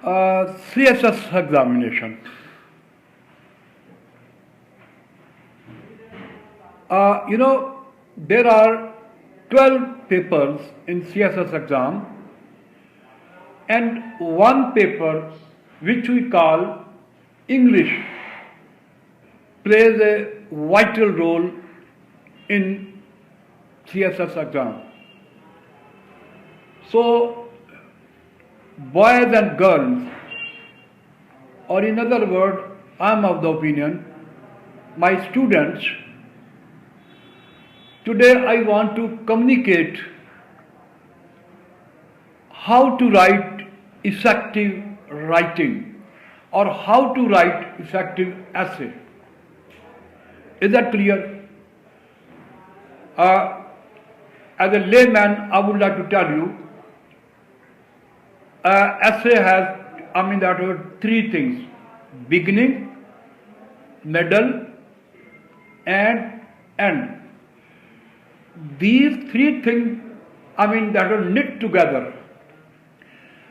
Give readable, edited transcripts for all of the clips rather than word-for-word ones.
CSS examination. There are 12 papers in CSS exam and one paper which we call English plays a vital role in CSS exam. So, boys and girls, or in other words, I am of the opinion, my students, today I want to communicate how to write effective writing or how to write effective essay. Is that clear? As a layman, I would like to tell you, essay has, that are three things: beginning, middle, and end. These three things, that are knit together.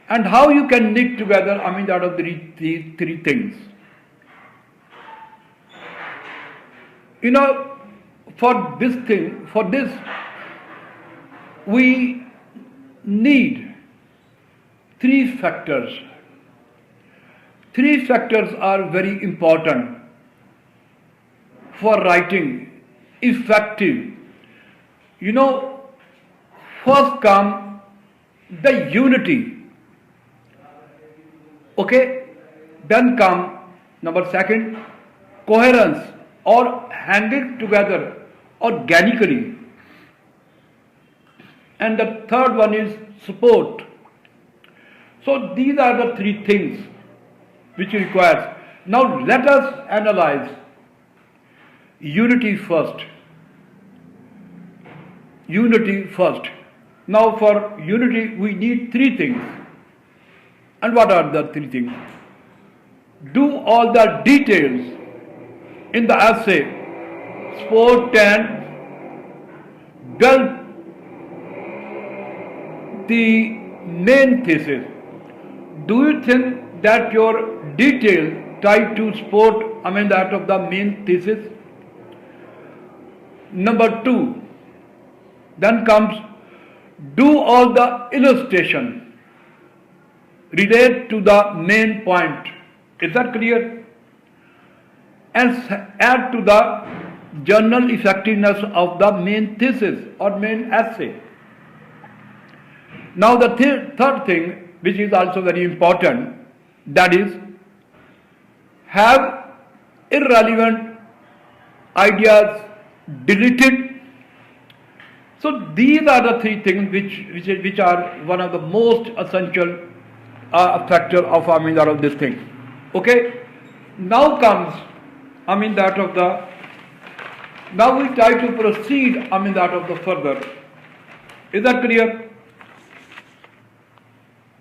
And how you can knit together, that are these three things. For this, we need three factors. Three factors are very important for writing effective. First come the unity. Okay? Then come number second, coherence or handled together organically. And the third one is support. So these are the three things which requires. Now let us analyze unity first. Unity first. Now for unity we need three things. And what are the three things? Do all the details in the essay, support and build the main thesis. Do you think that your detail tied to support, that of the main thesis? Number two, then comes do all the illustration relate to the main point. Is that clear? And add to the general effectiveness of the main thesis or main essay. Now the third thing, which is also very important, that is, have irrelevant ideas deleted. So these are the three things which are one of the most essential factor of this thing. Okay. Now comes now we try to proceed further. Is that clear?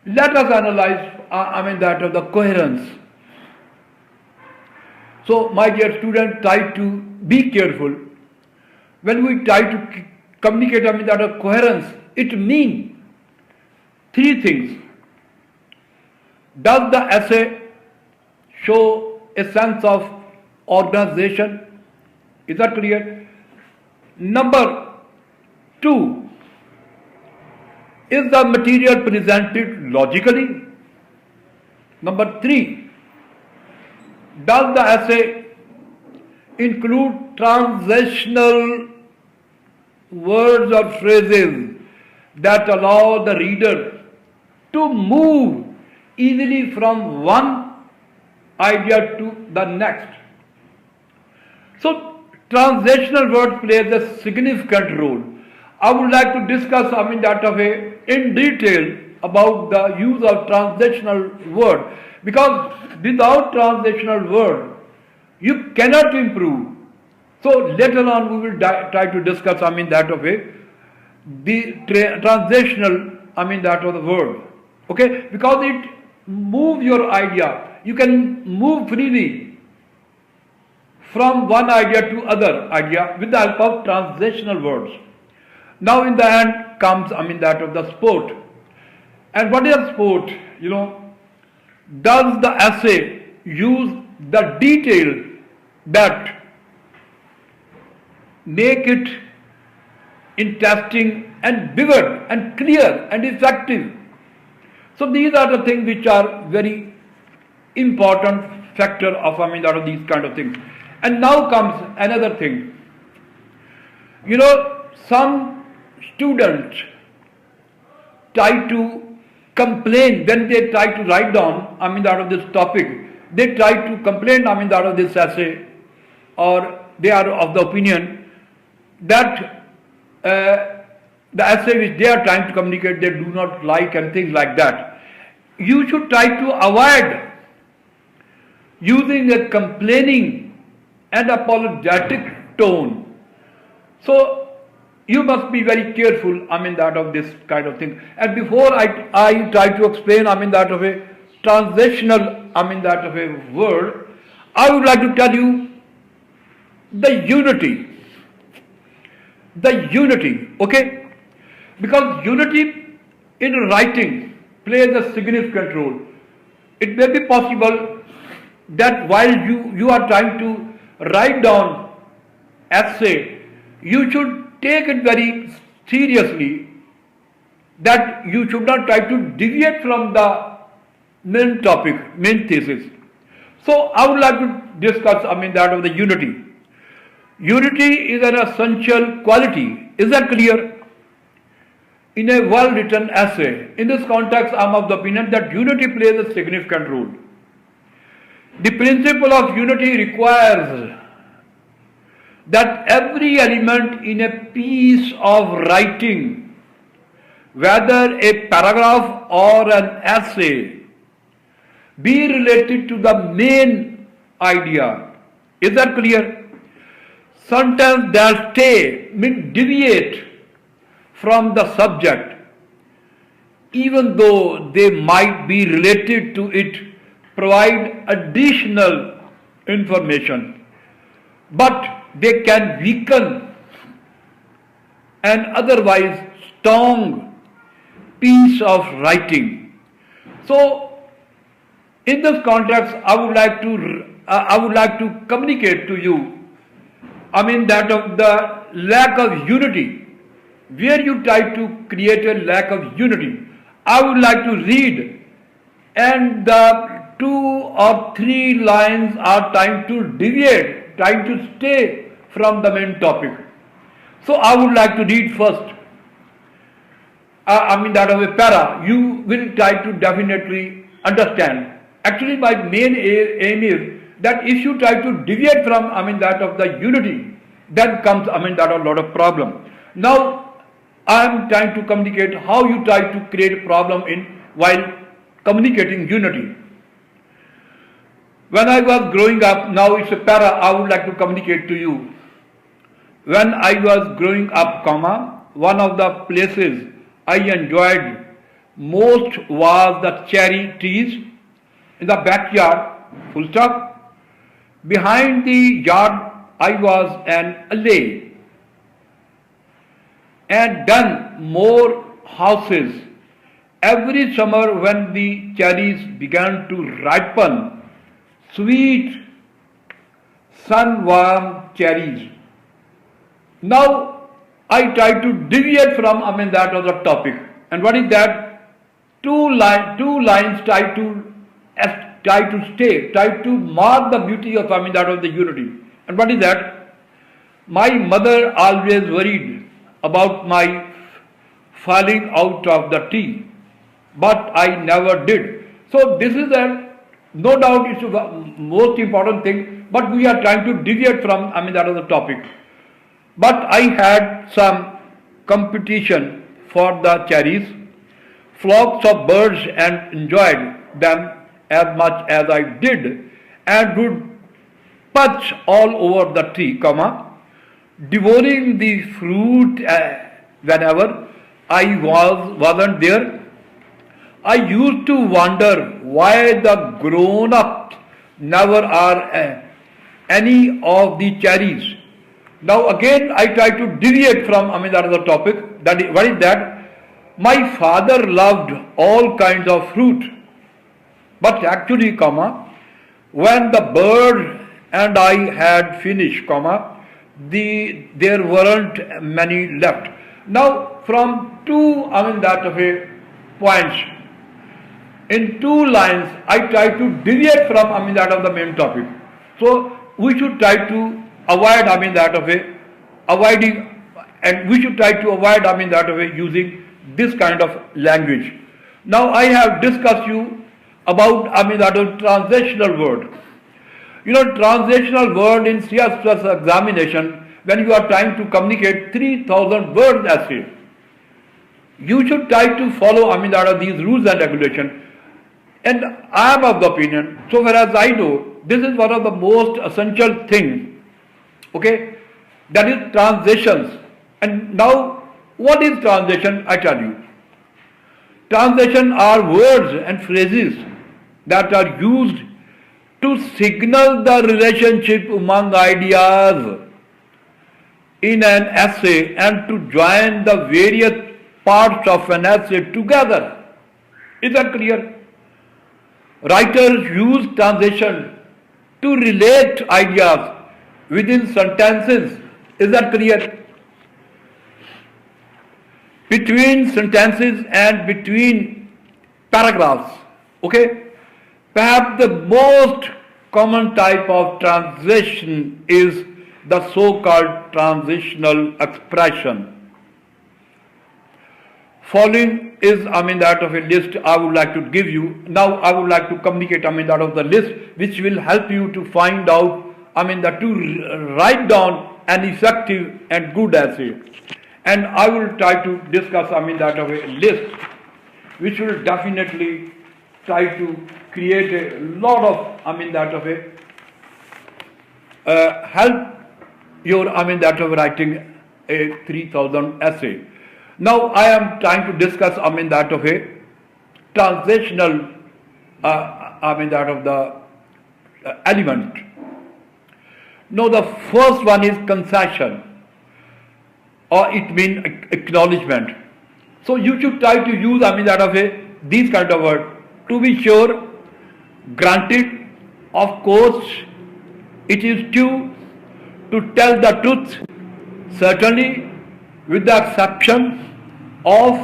Let us analyze the coherence. So my dear students, try to be careful. When we try to communicate coherence, it means three things. Does the essay show a sense of organization? Is that clear? Number two, is the material presented logically? Number three, does the essay include transitional words or phrases that allow the reader to move easily from one idea to the next? So transitional words plays a significant role. I would like to discuss in detail about the use of transitional word, because without transitional word you cannot improve. So later on we will try to discuss the transitional of the word. Okay, because it moves your idea. You can move freely from one idea to other idea with the help of transitional words. Now in the end comes of the sport. And what is sport? does the essay use the details that make it interesting and vivid and clear and effective? So these are the things which are very important factor of out of these kind of things. And now comes another thing. Some students try to complain when they try to write down out of this topic. They try to complain out of this essay, or they are of the opinion that the essay which they are trying to communicate they do not like and things like that. You should try to avoid using a complaining and apologetic tone. So you must be very careful that of this kind of thing. And before I try to explain that of a transitional that of a word, I would like to tell you the unity. The unity, okay? Because unity in writing plays a significant role. It may be possible that while you are trying to write down essay, you should take it very seriously, that you should not try to deviate from the main topic, main thesis. So I would like to discuss that of the unity. Unity is an essential quality. Is that clear? In a well-written essay. In this context, I am of the opinion that unity plays a significant role. The principle of unity requires that every element in a piece of writing, whether a paragraph or an essay, be related to the main idea. Is that clear? Sometimes that stay, deviate from the subject, even though they might be related to it, provide additional information, but they can weaken an otherwise strong piece of writing. So, in this context, I would like to communicate to you that of the lack of unity, where you try to create a lack of unity. I would like to read, and the 2 or 3 lines are trying to deviate, trying to stay from the main topic. So I would like to read first. That of a para, you will try to definitely understand. Actually, my main aim is that if you try to deviate from that of the unity, then comes that a lot of problem. Now I am trying to communicate how you try to create a problem while communicating unity. When I was growing up, now it's a para, I would like to communicate to you. When I was growing up, one of the places I enjoyed most was the cherry trees in the backyard, full stop. Behind the yard, I was an alley, and then more houses. Every summer when the cherries began to ripen, sweet, sun-warm cherries. Now I try to deviate from that other topic. And what is that? Two lines try to mark the beauty of that of the unity. And what is that? My mother always worried about my falling out of the tree, but I never did. So this is no doubt it's the most important thing, but we are trying to deviate from that other topic. But I had some competition for the cherries, flocks of birds, and enjoyed them as much as I did, and would perch all over the tree, devouring the fruit whenever I wasn't there. I used to wonder why the grown-ups never are any of the cherries. Now again I try to deviate from that other topic. What is that? My father loved all kinds of fruit, But actually, comma, when the bird and I had finished, comma, there weren't many left. Now, from two, that of a points, in two lines, I try to deviate from, that of the main topic. So, we should try to avoid, that of a, avoiding, and we should try to avoid, that of a using this kind of language. Now, I have discussed you about, that of transitional word. Transitional word in CS plus examination, when you are trying to communicate 3000 words essay, you should try to follow, that of these rules and regulations. And I am of the opinion, so far as I know, this is one of the most essential things, okay, that is transitions. And now, what is transition? I tell you. Transition are words and phrases that are used to signal the relationship among ideas in an essay and to join the various parts of an essay together. Is that clear? Writers use transition to relate ideas within sentences. Is that clear? Between sentences and between paragraphs. Okay? Perhaps the most common type of transition is the so-called transitional expression. Following is, that of a list I would like to give you. Now I would like to communicate, that of the list, which will help you to find out, to write down an effective and good essay. And I will try to discuss, that of a list, which will definitely try to create a lot of, that of a, help your, that of writing a 3000 essay. Now I am trying to discuss, that of a transitional, that of the element. Now the first one is concession, or it means acknowledgement. So you should try to use, that of a, these kind of words. To be sure, granted, of course, it is due to tell the truth, certainly with the exception of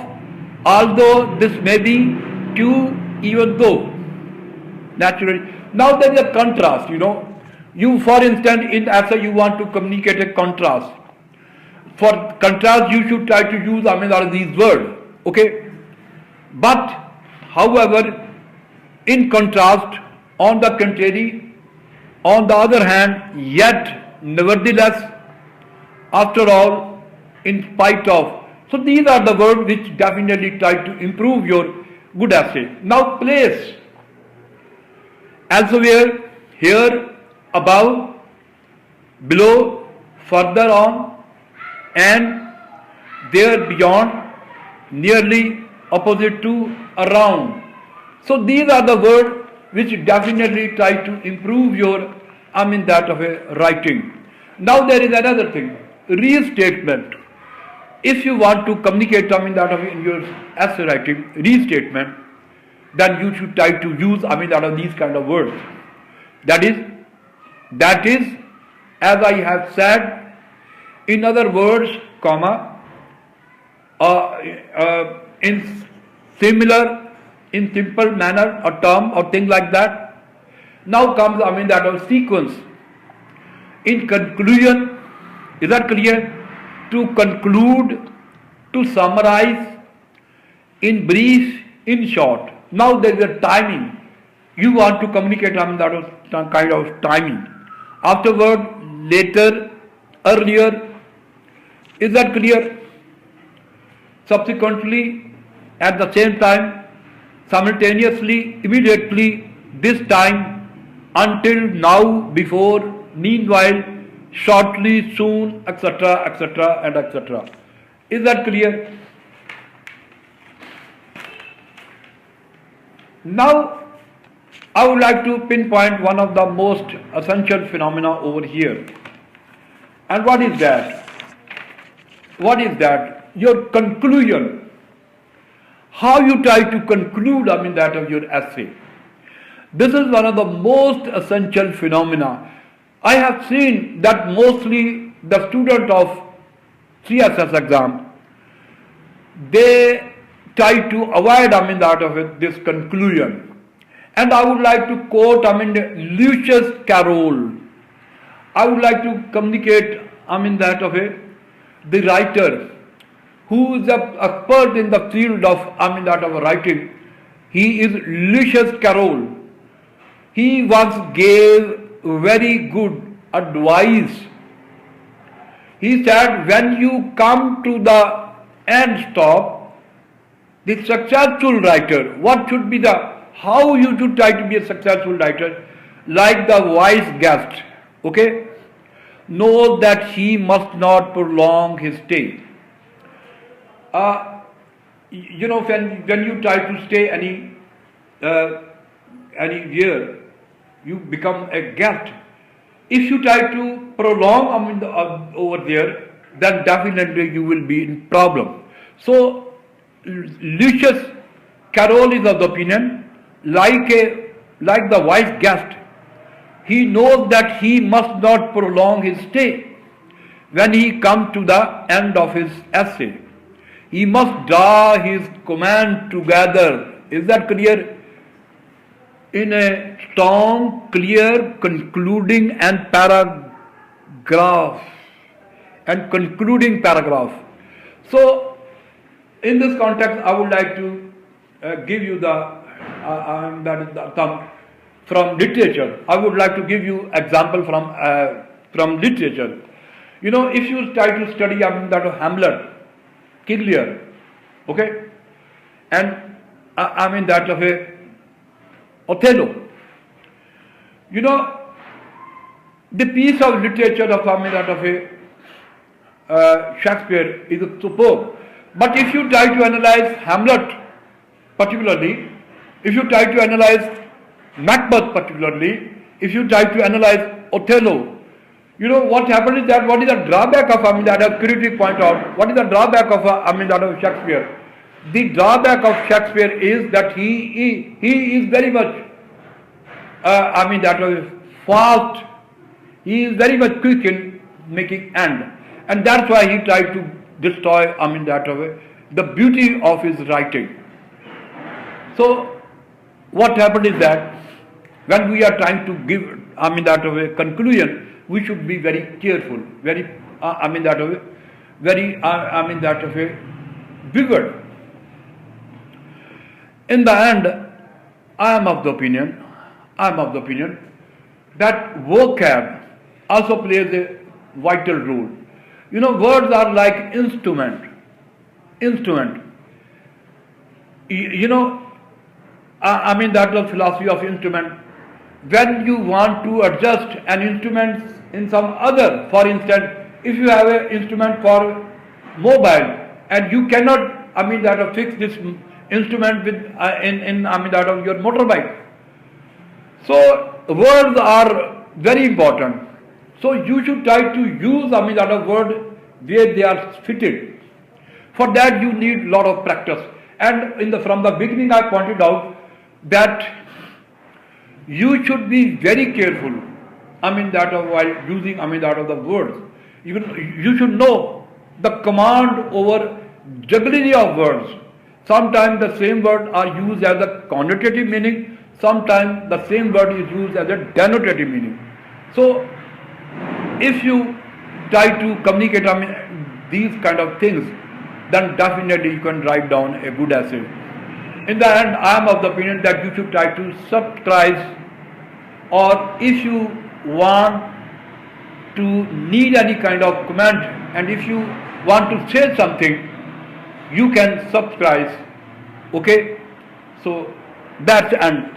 although this may be true even though. Naturally. Now there is a contrast, You, for instance, in essay you want to communicate a contrast. For contrast, you should try to use, these words. Okay? But, however, in contrast, on the contrary, on the other hand, yet, nevertheless, after all, in spite of. So these are the words which definitely try to improve your good essay. Now place, elsewhere, here, above, below, further on, and there beyond, nearly, opposite to, around. So these are the words which definitely try to improve your, that of a writing. Now there is another thing, restatement. If you want to communicate, that of in your essay writing, restatement, then you should try to use, that of these kind of words. That is, as I have said, in other words, comma, in simple manner or term or thing like that. Now comes, that of sequence. In conclusion, is that clear? To conclude, to summarize, in brief, in short. Now there is a timing. You want to communicate, that of some kind of timing. Afterward, later, earlier. Is that clear? Subsequently, at the same time, simultaneously, immediately, this time, until now, before, meanwhile, shortly, soon, etc., etc., and etc. Is that clear? Now, I would like to pinpoint one of the most essential phenomena over here. And what is that? What is that? Your conclusion. How you try to conclude, that of your essay. This is one of the most essential phenomena. I have seen that mostly the student of CSS exam, they try to avoid, out of it, this conclusion. And I would like to quote, Lucius Carroll. I would like to communicate, that of it, the writer who is an expert in the field of, that of writing. He is Lucius Carroll. He once gave very good advice. He said, when you come to the end stop, the successful writer, what should be how you should try to be a successful writer, like the wise guest, okay? Know that he must not prolong his stay. When you try to stay any year, you become a guest. If you try to prolong over there, then definitely you will be in problem. So Lucius Carroll is of the opinion, like the wise guest, he knows that he must not prolong his stay. When he comes to the end of his essay, he must draw his command together. Is that clear? In a strong, clear, concluding and concluding paragraph. So, in this context, I would like to give you from literature. I would like to give you example from literature. If you try to study that of Hamlet, King Lear, okay, and that of Othello. The piece of literature of that of Shakespeare is superb. But if you try to analyze Hamlet particularly, if you try to analyze Macbeth particularly, if you try to analyze Othello, what happened is that what is the drawback of that a critic point out, what is the drawback of that of Shakespeare? The drawback of Shakespeare is that he is very much that of fast, he is very much quick in making end, and that's why he tried to destroy that of the beauty of his writing. So what happened is that when we are trying to give that of a conclusion, we should be very careful, very that of a very that of a vivid. In the end, I am of the opinion that vocab also plays a vital role. Words are like instrument. That the philosophy of instrument. When you want to adjust an instrument in some other, for instance, if you have an instrument for mobile and you cannot, that of fix this instrument with in that of your motorbike. So words are very important. So you should try to use that of word where they are fitted. For that you need lot of practice. And from the beginning I pointed out that you should be very careful. That of while using that of the words. You should know the command over jugglery of words. Sometimes the same word are used as a connotative meaning. Sometimes the same word is used as a denotative meaning. So if you try to communicate these kind of things, then definitely you can write down a good essay. In the end, I am of the opinion that you should try to subscribe, or if you want to need any kind of comment and if you want to say something, you can subscribe. Okay, so that's the end.